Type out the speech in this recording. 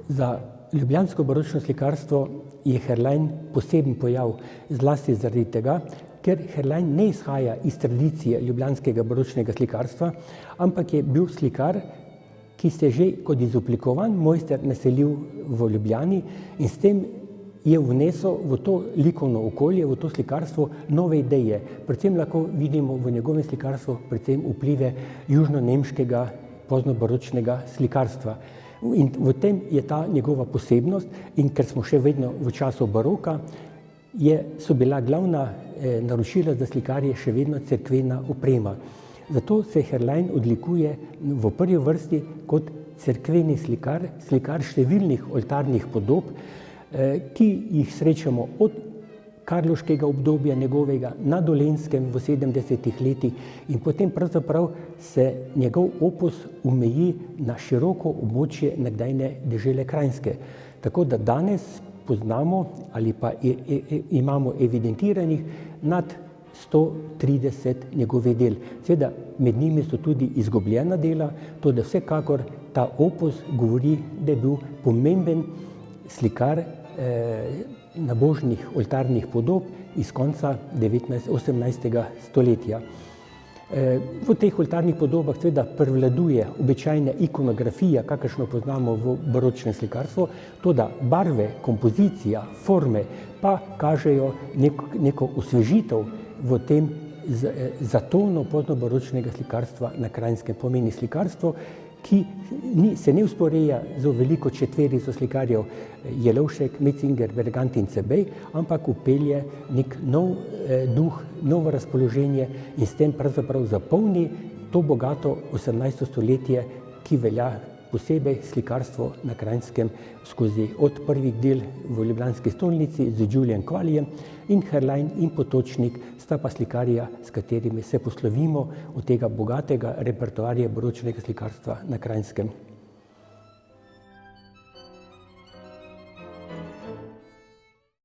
Za ljubljansko baročno slikarstvo je Herlein poseben pojav, zlasti zaradi tega, ker Herlein ne izhaja iz tradicije ljubljanskega baročnega slikarstva, ampak je bil slikar, ki se je že kot izoblikovan mojster naselil v Ljubljani in s tem je vnesel v to likovno okolje, v to slikarstvo nove ideje. Predvsem lahko vidimo v njegovem slikarstvu predvsem vplive južnonemškega poznobaročnega slikarstva. In v tem je ta njegova posebnost in ker smo še vedno v času baroka, so bila glavna naročila za slikarje še vedno cerkvena oprema. Zato se Herlein odlikuje v prvi vrsti kot cerkveni slikar, slikar številnih oltarnih podob, ki jih srečamo od karlovškega obdobja njegovega na Dolenjskem v 70. letih in potem pravzaprav se njegov opus omeji na široko območje nekdajne dežele Kranjske. Tako da danes poznamo ali pa imamo evidentiranih nad 130 njegovih del. Seveda med njimi so tudi izgubljena dela, toda vsekakor ta opus govori, da je bil pomemben slikar nabožnih oltarnih podob iz konca 18. stoletja. V teh oltarnih podobah seveda prevladuje običajna ikonografija, kakršno poznamo v baročnem slikarstvu, toda barve, kompozicija, forme pa kažejo neko osvežitev v tem zatonu poznobaročnega slikarstva na Kranjskem. Pomeni slikarstvo, ki se ne vzporeja z veliko četverico slikarjev Jelovšek, Metzinger, Bergant in Cebej, ampak vpelje nek nov duh, novo razpoloženje in s tem pravzaprav zapolni to bogato 18. stoletje, ki velja posebej slikarstvo na Kranjskem skozi od prvih del v ljubljanski stolnici z Julijem Kvalijem in Herlein in Potočnik sta pa slikarja, s katerimi se poslovimo od tega bogatega repertoarja baročnega slikarstva na Kranjskem.